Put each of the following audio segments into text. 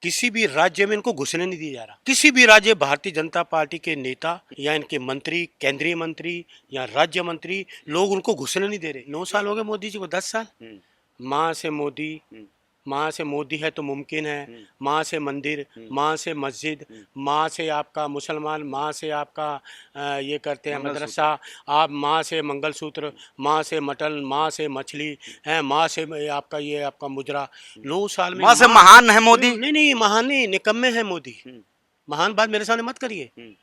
किसी भी राज्य में इनको घुसने नहीं दिया जा रहा। किसी भी राज्य भारतीय जनता पार्टी के नेता या इनके मंत्री, केंद्रीय मंत्री या राज्य मंत्री, लोग उनको घुसने नहीं दे रहे। 9 साल हो गए मोदी जी को, 10 साल। माँ से मोदी, माँ से मोदी है तो मुमकिन है, माँ से मंदिर, माँ से मस्जिद, माँ से आपका मुसलमान, माँ से आपका ये करते हैं मदरसा, आप माँ से मंगलसूत्र, माँ से मटन, माँ से मछली है, माँ से आपका ये आपका मुजरा। 9 साल में माँ से महान है मोदी। नहीं नहीं, महान नहीं, निकम्मे है मोदी। महान बात मेरे सामने मत करिए।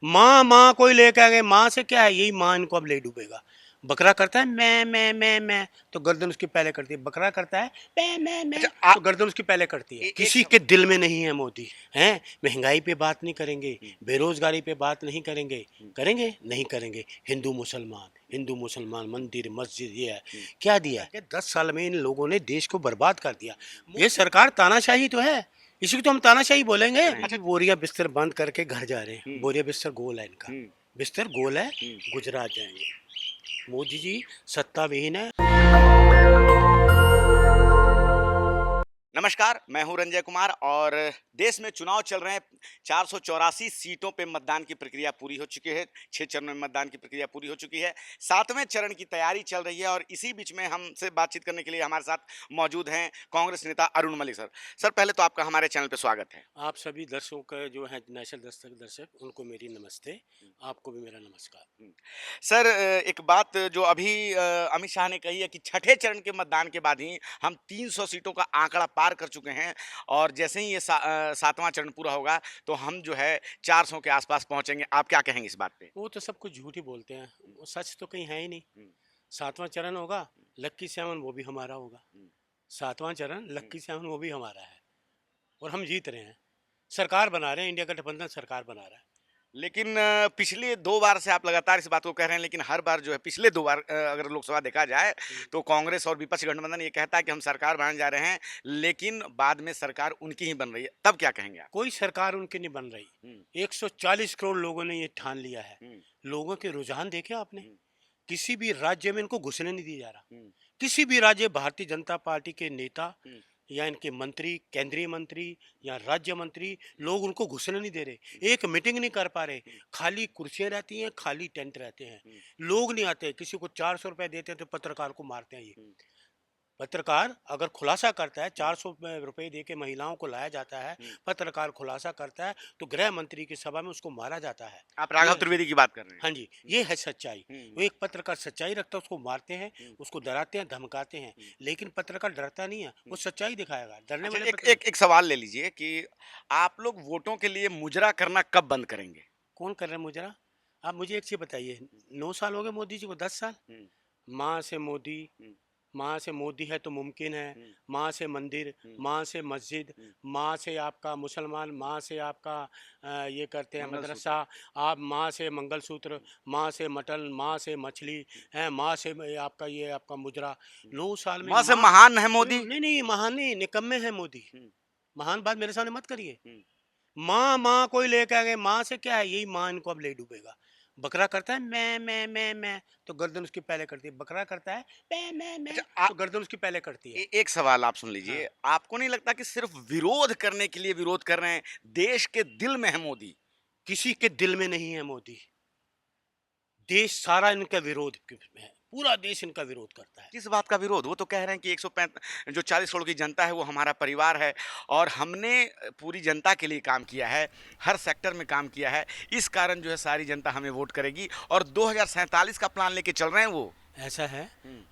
माँ माँ कोई लेके आ गए, माँ से क्या है, यही माँ इनको अब ले डूबेगा। बकरा करता है मैं तो गर्दन उसकी पहले करती है। बकरा करता है मैं तो गर्दन उसकी पहले करती है। किसी के दिल में नहीं है मोदी। हैं, महंगाई पे बात नहीं करेंगे, बेरोजगारी पे बात नहीं करेंगे, करेंगे नहीं करेंगे। हिंदू मुसलमान मंदिर मस्जिद ये है। क्या दिया है? 10 साल में इन लोगों ने देश को बर्बाद कर दिया। ये सरकार तानाशाही तो है, इसी को तो हम तानाशाही बोलेंगे। अच्छा, बोरिया बिस्तर बंद करके घर जा रहे हैं। बोरिया बिस्तर गोल है इनका, बिस्तर गोल है, गुजरात जाएंगे। मोदी जी सत्ता विहीन है। नमस्कार, मैं हूं रंजय कुमार और देश में चुनाव चल रहे हैं। 484 सीटों पे मतदान की प्रक्रिया पूरी हो चुकी है। 6 चरणों में मतदान की प्रक्रिया पूरी हो चुकी है। 7वें चरण की तैयारी चल रही है और इसी बीच में हमसे बातचीत करने के लिए हमारे साथ मौजूद हैं कांग्रेस नेता अरुण मलिक सर। सर, पहले तो आपका हमारे चैनल पे स्वागत है। आप सभी दर्शकों का जो है नेशनल दर्शक उनको मेरी नमस्ते, आपको भी मेरा नमस्कार। सर, एक बात जो अभी अमित शाह ने कही है कि छठे चरण के मतदान के बाद ही हम 300 सीटों का आंकड़ा पार कर चुके हैं और जैसे ही ये 7वां चरण पूरा होगा तो हम जो है 400 के आसपास पहुंचेंगे। आप क्या कहेंगे इस बात पे? वो तो सब कुछ झूठ ही बोलते हैं, वो सच तो कहीं है ही नहीं। 7वां चरण होगा, लक्की सेवन वो भी हमारा होगा। 7वां चरण लक्की सेवन वो भी हमारा है और हम जीत रहे हैं। सरकार बना रहे हैं, इंडिया गठबंधन सरकार बना रहा है। लेकिन पिछले 2 बार से आप लगातार इस बात को कह रहे हैं, लेकिन हर बार जो है पिछले 2 बार अगर लोकसभा देखा जाए तो कांग्रेस और विपक्ष गठबंधन ये कहता है कि हम सरकार बनाने जा रहे हैं, लेकिन बाद में सरकार उनकी ही बन रही है। तब क्या कहेंगे आप? कोई सरकार उनकी नहीं बन रही। 140 करोड़ लोगों ने ये ठान लिया है। लोगों के रुझान देखे आपने? किसी भी राज्य में इनको घुसने नहीं दिया जा रहा। किसी भी राज्य भारतीय जनता पार्टी के नेता या इनके मंत्री, केंद्रीय मंत्री या राज्य मंत्री, लोग उनको घुसने नहीं दे रहे। एक मीटिंग नहीं कर पा रहे। खाली कुर्सियां रहती हैं, खाली टेंट रहते हैं, लोग नहीं आते। किसी को 400 रुपए देते हैं तो पत्रकार को मारते हैं। ये पत्रकार अगर खुलासा करता है, 400 रुपए दे के महिलाओं को लाया जाता है, पत्रकार खुलासा करता है तो गृह मंत्री की सभा में उसको मारा जाता है। आप राघव त्रिवेदी की बात कर रहे हैं? हाँ जी, ये है सच्चाई। वो एक पत्रकार सच्चाई रखता है, उसको मारते हैं, उसको डराते हैं, धमकाते हैं, लेकिन पत्रकार डरता नहीं है, वो सच्चाई दिखाएगा। डरने अच्छा, वाले एक सवाल ले लीजिए कि आप लोग वोटों के लिए मुजरा करना कब बंद करेंगे? कौन कर रहे हैं मुजरा? आप मुझे एक चीज बताइए, 9 साल हो गए मोदी जी को, 10 साल। माँ से मोदी, माँ से मोदी है तो मुमकिन है, माँ से मंदिर, माँ से मस्जिद, माँ से आपका मुसलमान, माँ से आपका ये करते हैं मदरसा, आप माँ से मंगलसूत्र, माँ से मटन, माँ से मछली है, माँ से आपका ये आपका मुजरा। 9 साल में माँ से महान है मोदी। नहीं नहीं, महान नहीं, निकम्मे है मोदी। महान बात मेरे सामने मत करिए। माँ माँ कोई लेके आ गए, माँ से क्या है, यही माँ इनको अब ले डूबेगा। बकरा करता है मैं तो गर्दन उसकी पहले करती है। बकरा करता है मैं तो गर्दन उसकी पहले करती है। एक सवाल आप सुन हाँ। लीजिए। आपको नहीं लगता कि सिर्फ विरोध करने के लिए विरोध कर रहे हैं? देश के दिल में है मोदी। किसी के दिल में नहीं है मोदी। देश सारा इनका विरोध है, पूरा देश इनका विरोध करता है। किस बात का विरोध? वो तो कह रहे हैं कि 135 जो 40 करोड़ की जनता है वो हमारा परिवार है और हमने पूरी जनता के लिए काम किया है, हर सेक्टर में काम किया है, इस कारण जो है सारी जनता हमें वोट करेगी और 2047 का प्लान लेके चल रहे हैं वो। ऐसा है।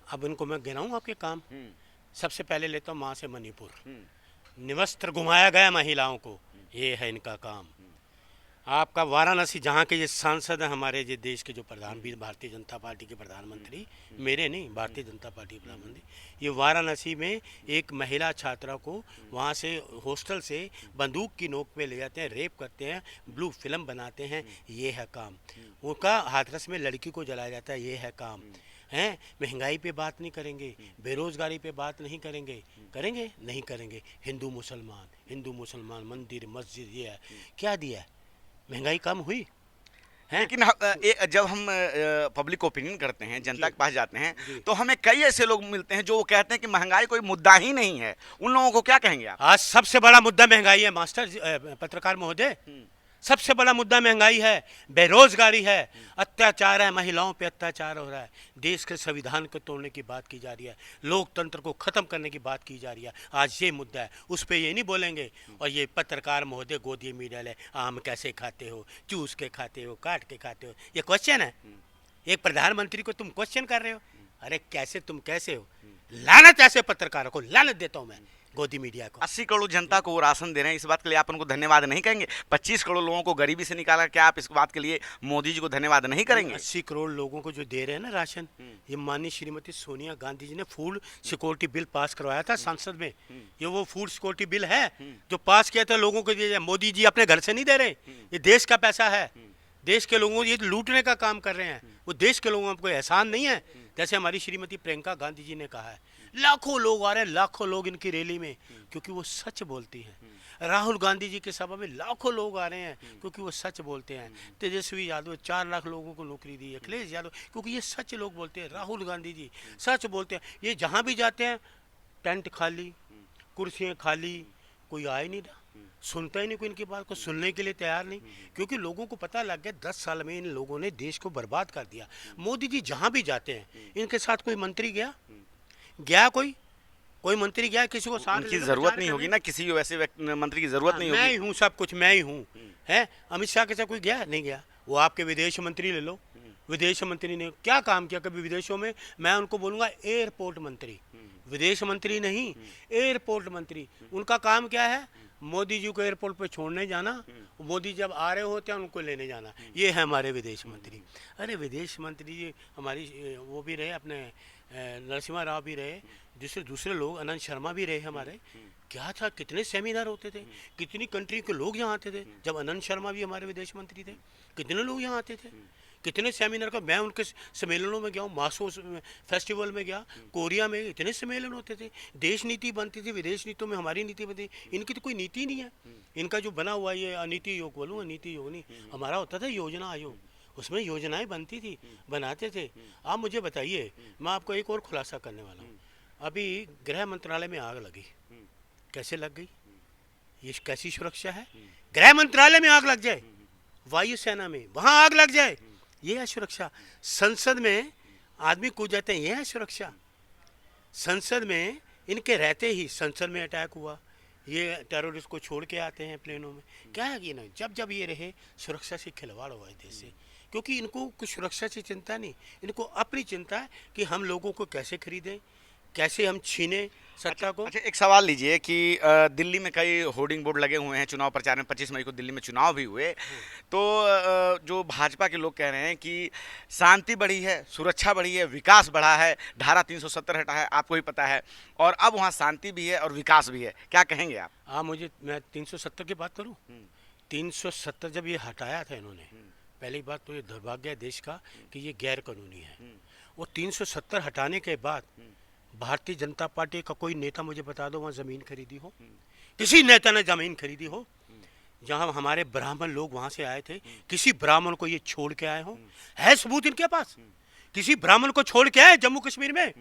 अब इनको मैं गिनाऊं आपके काम। सबसे पहले लेता हूँ माँ से मणिपुर। निवस्त्र घुमाया गया महिलाओं को, ये है इनका काम। आपका वाराणसी, जहाँ के ये सांसद हैं हमारे, जो देश के जो प्रधान भी भारतीय जनता पार्टी के प्रधानमंत्री, मेरे नहीं, भारतीय जनता पार्टी के प्रधानमंत्री, ये वाराणसी में एक महिला छात्रा को वहाँ से हॉस्टल से बंदूक की नोक पे ले जाते हैं, रेप करते हैं, ब्लू फिल्म बनाते हैं, ये है काम। उनका हाथरस में लड़की को जलाया जाता है, ये है काम। हैं, महंगाई पे बात नहीं करेंगे, बेरोजगारी पे बात नहीं करेंगे, करेंगे नहीं करेंगे। हिंदू मुसलमान मंदिर मस्जिद, ये है। क्या दिया है? महंगाई कम हुई? हैं। लेकिन जब हम पब्लिक ओपिनियन करते हैं, जनता के पास जाते हैं, जी। तो हमें कई ऐसे लोग मिलते हैं जो वो कहते हैं कि महंगाई कोई मुद्दा ही नहीं है। उन लोगों को क्या कहेंगे आप? आज सबसे बड़ा मुद्दा महंगाई है मास्टर पत्रकार महोदय। सबसे बड़ा मुद्दा महंगाई है, बेरोजगारी है, अत्याचार है, महिलाओं पे अत्याचार हो रहा है, देश के संविधान को तोड़ने की बात की जा रही है, लोकतंत्र को खत्म करने की बात की जा रही है। आज ये मुद्दा है, उस पे ये नहीं बोलेंगे। और ये पत्रकार महोदय गोदी मीडिया ले, आम कैसे खाते हो, चूस के खाते हो, काट के खाते हो, ये क्वेश्चन है। एक प्रधानमंत्री को तुम क्वेश्चन कर रहे हो। अरे कैसे तुम कैसे हो? लानत ऐसे पत्रकारों को, लानत देता हूं मैं गोदी मीडिया को। 80 करोड़ जनता को वो राशन दे रहे हैं, इस बात के लिए आप उनको धन्यवाद नहीं करेंगे? 25 करोड़ लोगों को गरीबी से निकाला, क्या आप इस बात के लिए मोदी जी को धन्यवाद नहीं करेंगे? 80 करोड़ लोगों को जो दे रहे हैं ना राशन, ये माननीय श्रीमती सोनिया गांधी जी ने फूड सिक्योरिटी बिल पास करवाया था संसद में। ये वो फूड सिक्योरिटी बिल है जो पास किया था, लोगों को दिया। मोदी जी अपने घर से नहीं दे रहे, ये देश का पैसा है। देश के लोगों को ये लूटने का काम कर रहे हैं। वो देश के लोगों को कोई एहसान नहीं है। जैसे हमारी श्रीमती प्रियंका गांधी जी ने कहा है, लाखों लोग आ रहे हैं, लाखों लोग इनकी रैली में, क्योंकि वो सच बोलती हैं। राहुल गांधी जी के सभा में लाखों लोग आ रहे हैं क्योंकि वो सच बोलते हैं। तेजस्वी यादव 4 लाख लोगों को नौकरी दी, अखिलेश यादव, क्योंकि ये सच लोग बोलते हैं। राहुल गांधी जी सच बोलते हैं। ये जहाँ भी जाते हैं टेंट खाली, कुर्सियाँ खाली, कोई आ ही नहीं रहा, सुनता ही नहीं कोई इनकी बात को, सुनने के लिए तैयार नहीं। क्योंकि लोगों को पता लग गया 10 साल में इन लोगों ने देश को बर्बाद कर दिया। मोदी जी जहाँ भी जाते हैं, इनके साथ कोई मंत्री गया कोई मंत्री गया किसी को साथ उनकी जरूरत नहीं होगी ना, किसी वैसे मंत्री की जरूरत नहीं मैं होगी। ही हूँ, सब कुछ मैं ही हूँ। है अमित शाह के साथ कोई गया नहीं गया। वो आपके विदेश मंत्री ले लो, विदेश मंत्री ने क्या काम किया कभी विदेशों में? मैं उनको बोलूँगा एयरपोर्ट मंत्री, विदेश मंत्री नहीं, एयरपोर्ट मंत्री। उनका काम क्या है? मोदी जी को एयरपोर्ट पे छोड़ने जाना, मोदी जब आ रहे होते हैं उनको लेने जाना। ये है हमारे विदेश मंत्री। अरे विदेश मंत्री जी हमारी वो भी रहे, अपने नरसिम्हा राव भी रहे, दूसरे लोग, अनंत शर्मा भी रहे हमारे। क्या था, कितने सेमिनार होते थे, कितनी कंट्री के लोग यहाँ आते थे। जब अनंत शर्मा भी हमारे विदेश मंत्री थे, कितने लोग यहाँ आते थे, कितने सेमिनार का। मैं उनके सम्मेलनों में गया हूँ, मासो फेस्टिवल में गया, कोरिया में इतने सम्मेलन होते थे। देश नीति बनती थी, विदेश नीतियों में हमारी नीति बनती। इनकी तो कोई नीति नहीं है। इनका जो बना हुआ ये नीति आयोग बोलूँगा, नीति योग नहीं, हमारा होता था योजना आयोग, उसमें योजनाएं बनती थी, बनाते थे। आप मुझे बताइए, मैं आपको एक और खुलासा करने वाला हूँ। अभी गृह मंत्रालय में आग लगी, कैसे लग गई? ये कैसी सुरक्षा है? गृह मंत्रालय में आग लग जाए, वायुसेना में वहां आग लग जाए, ये है सुरक्षा। संसद में आदमी कूद जाते हैं, ये है सुरक्षा। संसद में इनके रहते ही संसद में अटैक हुआ, ये टेररिस्ट को छोड़ के आते हैं प्लेनों में। क्या है कि ना, जब ये रहे सुरक्षा से खिलवाड़ हुआ है देश से। क्योंकि इनको कुछ सुरक्षा से चिंता नहीं, इनको अपनी चिंता है कि हम लोगों को कैसे खरीदें, कैसे हम छीने सत्ता को। अच्छा, एक सवाल लीजिए कि दिल्ली में कई होर्डिंग बोर्ड लगे हुए हैं चुनाव प्रचार में। 25 मई को दिल्ली में चुनाव भी हुए, तो जो भाजपा के लोग कह रहे हैं कि शांति बढ़ी है, सुरक्षा बढ़ी है, विकास बढ़ा है, धारा 370 हटा है, आपको भी पता है, और अब वहाँ शांति भी है और विकास भी है। क्या कहेंगे आप? मैं 370 की बात करूँ। 370 जब ये हटाया था इन्होंने, पहली बात तो ये दुर्भाग्य है देश का कि ये गैर कानूनी है। वो 370 हटाने के बाद भारतीय जनता पार्टी का कोई नेता मुझे बता दो वहाँ ज़मीन खरीदी हो, किसी नेता ने ज़मीन खरीदी हो? जहाँ हमारे ब्राह्मण लोग वहाँ से आए थे, किसी ब्राह्मण को ये छोड़ के आए हो? है सबूत इनके पास? किसी ब्राह्मण को छोड़ के आए जम्मू कश्मीर में?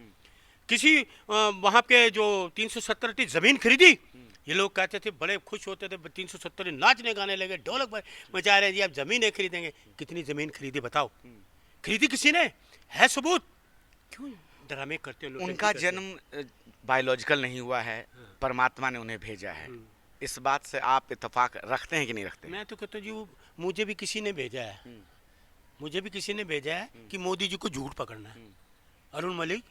किसी वहाँ पे जो 370 ज़मीन खरीदी? ये लोग कहते थे, बड़े खुश होते थे, 370 नाचने गाने लगे, ढोलक मचा रहे जी, आप ज़मीनें खरीदेंगे। कितनी ज़मीन खरीदी बताओ? खरीदी किसी ने? है सबूत? क्यों ड्रामे करते लोग? उनका जन्म बायोलॉजिकल नहीं हुआ है, परमात्मा ने उन्हें भेजा है। इस बात से आप इत्तेफाक रखते हैं कि नहीं रखते? मैं तो कहता हूँ जी, वो मुझे भी किसी ने भेजा है, मुझे भी किसी ने भेजा है कि मोदी जी को झूठ पकड़ना है। अरुण मलिक,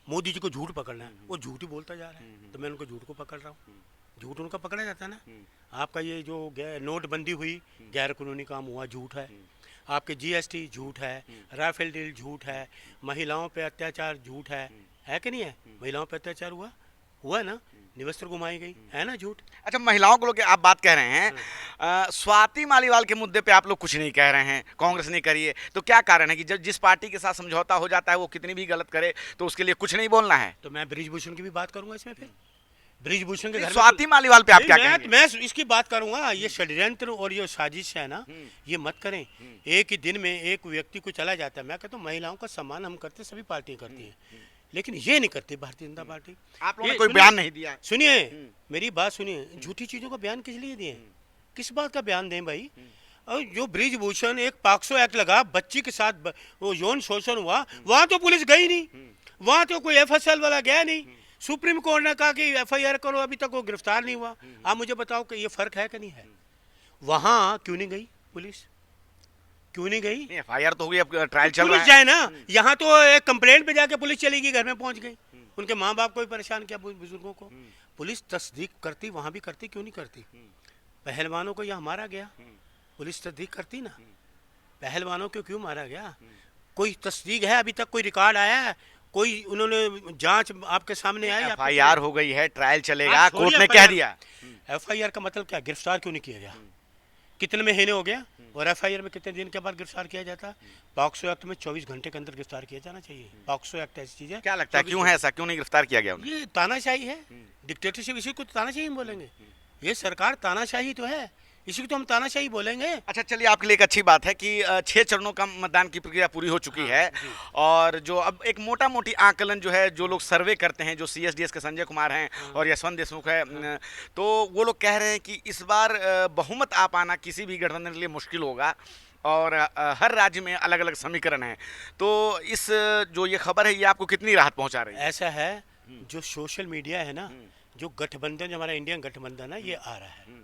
मोदी जी को झूठ पकड़ना है, वो झूठ ही बोलता जा रहा है, तो मैं उनको झूठ को पकड़ रहा हूँ। झूठ उनका पकड़ा जाता है ना। आपका ये जो नोटबंदी हुई, गैर कानूनी काम हुआ, झूठ है। आपके जीएसटी झूठ है, राफेल डील झूठ है, महिलाओं पे अत्याचार झूठ है कि नहीं है? महिलाओं पे अत्याचार हुआ ना, निवस्त्र घुमाई गई, है ना झूठ। अच्छा, महिलाओं को लोग आप बात कह रहे हैं, स्वाति मालीवाल के मुद्दे पे आप लोग कुछ नहीं कह रहे हैं, कांग्रेस नहीं करिए, तो क्या कारण है कि जब जिस पार्टी के साथ समझौता हो जाता है वो कितनी भी गलत करे तो उसके लिए कुछ नहीं बोलना है? तो मैं ब्रिजभूषण की भी बात करूंगा इसमें। फिर ब्रिजभूषण के घर में स्वाति मालीवाल पे आप क्या नहीं, कहेंगे? मैं इसकी बात करूंगा। ये षड्यंत्र और ये साजिश है ना, ये मत करें। एक ही दिन में एक व्यक्ति को चला जाता है। मैं कहता हूँ महिलाओं का सम्मान हम करते, सभी पार्टियां करती हैं, लेकिन ये नहीं करती भारतीय जनता पार्टी। आप लोगों ने ये कोई सुनिए, बयान नहीं दिया। सुनिए मेरी बात सुनिए, झूठी चीजों का बयान किस लिए दिए? किस बात का बयान दें भाई? और जो ब्रिजभूषण एक पॉक्सो एक्ट लगा, बच्ची के साथ वो यौन शोषण हुआ, वहां तो पुलिस गई नहीं, वहां तो कोई एफएसएल वाला गया नहीं। सुप्रीम कोर्ट ने कहा कि एफआईआर करो, अभी तक वो गिरफ्तार नहीं हुआ। आप मुझे बताओ कि ये फर्क है कि नहीं है? वहां क्यों नहीं गई पुलिस? क्यों नहीं गई? एफआईआर तो हो गई, अब ट्रायल चल रहा पुलिस है। जाए ना, यहाँ तो एक कंप्लेंट पे जाके पुलिस चली गई, घर में पहुंच गई, उनके माँ बाप को भी परेशान किया, बुजुर्गों को। पुलिस तस्दीक करती, वहां भी करती, क्यों नहीं करती? पहलवानों को यहाँ मारा गया, पुलिस तस्दीक करती ना। पहलवानों को क्यों मारा गया? कोई तस्दीक है? अभी तक कोई रिकॉर्ड आया है? कोई उन्होंने जांच आपके सामने आई? एफआईआर हो गई है, ट्रायल चलेगा, आप कोर्ट ने छोड़िए कह FIR दिया। एफआईआर का मतलब क्या? गिरफ्तार क्यों नहीं किया गया? कितने महीने हो गया? और एफआईआर में कितने दिन के बाद गिरफ्तार किया जाता? पॉक्सो एक्ट में 24 घंटे के अंदर गिरफ्तार किया जाना चाहिए। पॉक्सो एक्ट ऐसी चीज है। क्या लगता है क्यों है ऐसा, क्यों नहीं गिरफ्तार किया गया उन्हें? ये तानाशाही है, डिक्टेटरशिप। इसी को तो तानाशाही हम बोलेंगे। ये सरकार तानाशाही तो है, इसी को तो हम तानाशाही बोलेंगे। अच्छा चलिए, आपके लिए एक अच्छी बात है कि 6 चरणों का मतदान की प्रक्रिया पूरी हो चुकी है, और जो अब एक मोटा मोटी आकलन जो है, जो लोग सर्वे करते हैं, जो सीएसडीएस के संजय कुमार हैं और यशवंत देशमुख है, तो वो लोग कह रहे हैं कि इस बार बहुमत आ पाना किसी भी गठबंधन के लिए मुश्किल होगा, और हर राज्य में अलग अलग समीकरण हैं। तो इस जो ये खबर है, ये आपको कितनी राहत पहुंचा रही है? ऐसा है, जो सोशल मीडिया है ना, जो गठबंधन, जो हमारा इंडियन गठबंधन है, ये आ रहा है।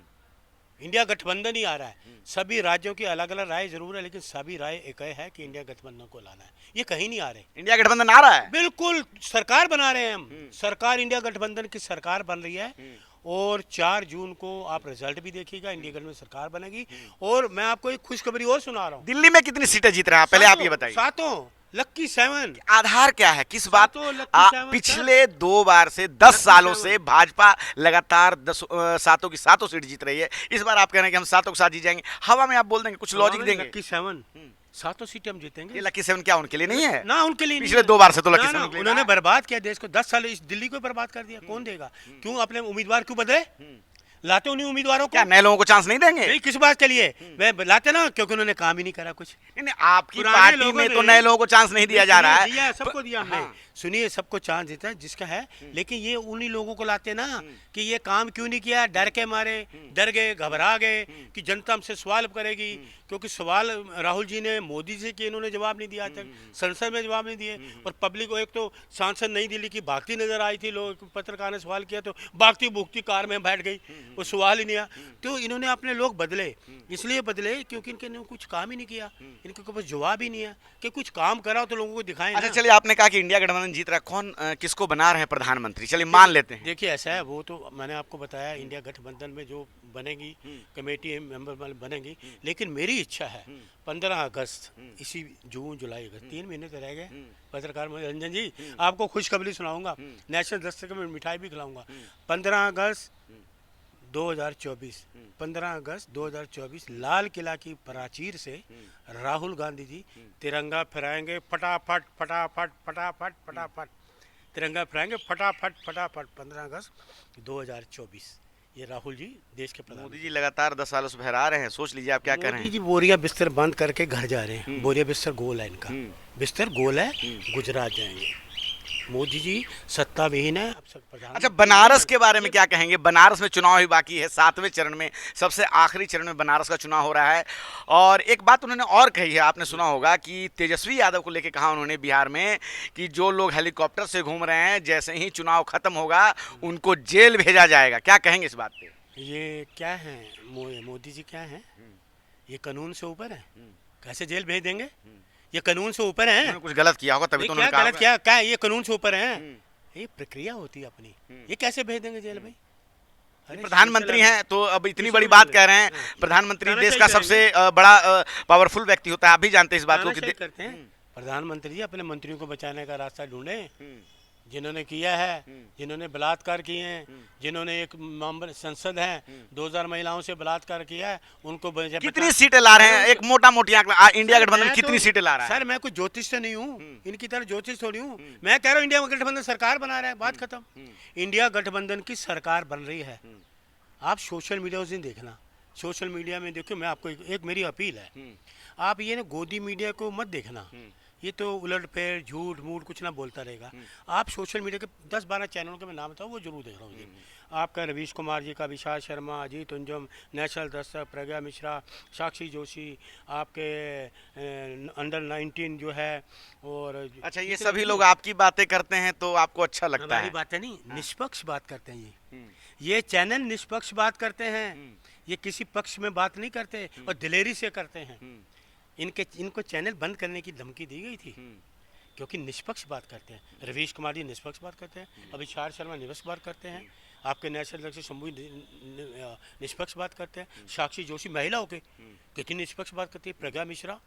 इंडिया गठबंधन ही आ रहा है। सभी राज्यों की अलग अलग राय जरूर है, लेकिन सभी राय एक है कि इंडिया गठबंधन को लाना है। ये कहीं नहीं आ रहे। इंडिया गठबंधन आ रहा है, बिल्कुल सरकार बना रहे हैं हम। सरकार, इंडिया गठबंधन की सरकार बन रही है, और 4 जून को आप रिजल्ट भी देखिएगा, इंडिया गठबंधन सरकार बनेगी। और मैं आपको एक खुशखबरी और सुना रहा हूँ। दिल्ली में कितनी सीटें जीत रहे हैं, पहले आप ये बताइए। 7 लक्की 7। आधार क्या है, किस बात? सातों लकी सेवन पिछले 2 बार से 10 सालों से भाजपा लगातार 7 की 7 सीट जीत रही है। इस बार आप कह रहे हैं कि हम 7 के साथ जीत जाएंगे, हवा में आप बोल देंगे, कुछ लॉजिक देंगे? लक्की 7 7 सीटें हम जीतेंगे। ये लकी 7 क्या उनके लिए नहीं है? ना, उनके लिए नहीं पिछले है। 2 बार से तो लकी ना, 7 ना, उनके लिए उन्होंने है। बर्बाद किया देश को। 10 साल इस दिल्ली को बर्बाद कर दिया। कौन देगा? क्यों अपने उम्मीदवार क्यों बदले? लाते उन्हीं उम्मीदवारों को। क्या नए लोगों को चांस नहीं देंगे? नहीं, किस बात के लिए? मैं लाते ना, क्योंकि उन्होंने काम ही नहीं करा कुछ। नहीं, आपकी पुराने पार्टी लोगों में ने- तो नए लोगों को चांस नहीं दिया जा रहा है। दिया है, सबको दिया हमने। हाँ। सुनिए, सबको चांस देता है जिसका है, लेकिन ये उन्हीं लोगों को लाते ना कि ये काम क्यों नहीं किया। डर के मारे, डर गए, घबरा गए कि जनता हमसे सवाल करेगी, क्योंकि सवाल राहुल जी ने मोदी से किए, इन्होंने जवाब नहीं दिया आज तक, संसद में जवाब नहीं दिए। और पब्लिक को, एक तो सांसद नई दिल्ली की भागती नजर आई थी, लोग, पत्रकार ने सवाल किया तो भागती भूखती कार में बैठ गई, वो सवाल ही नहीं आया। तो इन्होंने अपने लोग बदले, इसलिए बदले क्योंकि इनके ने कुछ काम ही नहीं किया, इनके पास जवाब ही नहीं है कि कुछ काम करा हो तो लोगों को दिखाएं अच्छा ना। चलिए, आपने कहा कि इंडिया गठबंधन जीत रहा है, कौन किसको बना रहे हैं प्रधानमंत्री? चलिए मान लेते हैं। देखिए, ऐसा है, वो तो मैंने आपको बताया, इंडिया गठबंधन में जो बनेगी कमेटी मेंबर बनेगी, लेकिन मेरी इच्छा है 15 अगस्त, इसी जून जुलाई अगस्त, 3 महीने तो रह गए। पत्रकार रंजन जी, आपको खुशखबरी सुनाऊंगा, नेशनल दस्तक में मिठाई भी खिलाऊंगा। 15 अगस्त 2024, 15 अगस्त 2024 लाल किला की प्राचीर से राहुल गांधी जी तिरंगा फहराएंगे, फटाफट फटाफट फटाफट फटाफट तिरंगा फहराएंगे, फटाफट फटाफट। 15 अगस्त 2024 ये राहुल जी देश के प्रधान। मोदी जी लगातार 10 सालों से फहरा रहे हैं, सोच लीजिए आप क्या कर रहे मोदी हैं। जी बोरिया बिस्तर बंद करके घर जा रहे हैं। बोरिया बिस्तर गोल है इनका, बिस्तर गोल है, गुजरात जाएंगे। मोदी जी सत्ता विहीन है। अब सब प्रधान। अच्छा, बनारस के बारे में क्या कहेंगे? बनारस में चुनाव ही बाकी है, 7वें चरण में, सबसे आखिरी चरण में बनारस का चुनाव हो रहा है। और एक बात उन्होंने और कही है, आपने सुना होगा कि तेजस्वी यादव को लेकर कहा उन्होंने बिहार में कि जो लोग हेलीकॉप्टर से घूम रहे हैं, जैसे ही चुनाव खत्म होगा उनको जेल भेजा जाएगा। क्या कहेंगे इस बात पे? ये क्या है, मोदी जी क्या है? ये कानून से ऊपर है, कैसे जेल भेज देंगे? ये कानून से ऊपर है। उन्होंने कुछ गलत किया होगा तभी तो क्या उन्होंने कहा गलत होगा। किया? क्या ये कानून से ऊपर है? ये प्रक्रिया होती है अपनी, ये कैसे भेज देंगे जेल भाई? अरे प्रधानमंत्री श्रीलंका हैं तो अब इतनी किसी बड़ी को बात भी कह रहे हैं। हाँ। प्रधानमंत्री कहना देश चाहिए का करेंगे। सबसे बड़ा पावरफुल व्यक्ति होता है, आप भी जानते हैं इस बात को तानाशाही कि करते हैं। प्रधानमंत्री जी अपने मंत्रियों को बचाने का रास्ता ढूंढे, जिन्होंने किया है, जिन्होंने बलात्कार किए हैं, जिन्होंने एक मेंबर संसद हैं 2000 महिलाओं से बलात्कार किया है, उनको कितनी सीटें ला रहे हैं? एक मोटा मोटी आंकड़ा, इंडिया गठबंधन कितनी सीटें ला रहा है? सर मैं कोई ज्योतिष तो नहीं हूँ, इनकी तरह ज्योतिष थोड़ी हूँ। मैं कह रहा हूँ इंडिया गठबंधन सरकार बना रहा है, बात खत्म। इंडिया गठबंधन की सरकार बन रही है। आप सोशल मीडिया उस दिन देखना, सोशल मीडिया में देखो, मैं आपको एक मेरी अपील है, आप ये ना गोदी मीडिया को मत देखना, ये तो उलट फेर झूठ मूठ कुछ ना बोलता रहेगा। आप सोशल मीडिया के 10-12 चैनलों के मैं नाम बताऊँ, वो जरूर देख रहा हूँ। आपका रवीश कुमार जी का, विशाल शर्मा, अजीत अंजुम, नेशनल दस्तक, प्रज्ञा मिश्रा, साक्षी जोशी, आपके अंडर 19 जो है, और अच्छा, ये सभी लोग आपकी बातें करते हैं तो आपको अच्छा लगता है? हमारी बातें नहीं, निष्पक्ष बात करते हैं। ये चैनल निष्पक्ष बात करते हैं, ये किसी पक्ष में बात नहीं करते और दिलेरी से करते हैं। इनको चैनल बंद करने की धमकी दी गई थी क्योंकि निष्पक्ष बात करते हैं। रवीश कुमार जी निष्पक्ष बात करते हैं, अभिषार शर्मा निष्पक्ष बात करते हैं, आपके नेशनल दस्तक से शंभू निष्पक्ष बात करते हैं, साक्षी जोशी महिला होके कितनी निष्पक्ष बात करती है, प्रज्ञा मिश्रा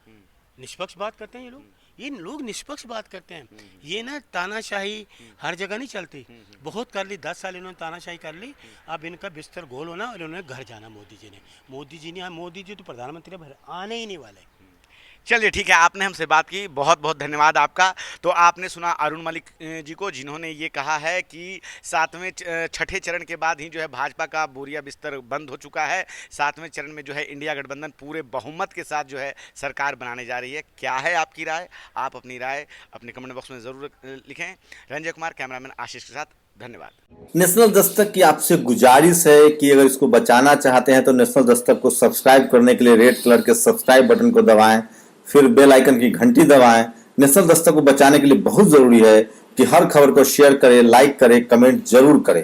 निष्पक्ष बात करते हैं। ये लोग निष्पक्ष बात करते हैं। ये ना तानाशाही हर जगह नहीं चलती, बहुत कर ली, 10 साल इन्होंने तानाशाही कर ली। अब इनका बिस्तर गोल होना और इन्होंने घर जाना। मोदी जी तो प्रधानमंत्री आने ही नहीं वाले। चलिए ठीक है, आपने हमसे बात की, बहुत बहुत धन्यवाद आपका। तो आपने सुना अरुण मलिक जी को, जिन्होंने ये कहा है कि 6ठे चरण के बाद ही जो है भाजपा का बोरिया बिस्तर बंद हो चुका है। 7वें चरण में जो है इंडिया गठबंधन पूरे बहुमत के साथ जो है सरकार बनाने जा रही है। क्या है आपकी राय? आप अपनी राय अपने कमेंट बॉक्स में ज़रूर लिखें। रंजय कुमार, कैमरामैन आशीष के साथ, धन्यवाद। नेशनल दस्तक की आपसे गुजारिश है कि अगर इसको बचाना चाहते हैं तो नेशनल दस्तक को सब्सक्राइब करने के लिए रेड कलर के सब्सक्राइब बटन को दबाएं, फिर बेल आइकन की घंटी दबाएं। नेशनल दस्तक को बचाने के लिए बहुत जरूरी है कि हर खबर को शेयर करें, लाइक करें, कमेंट जरूर करें।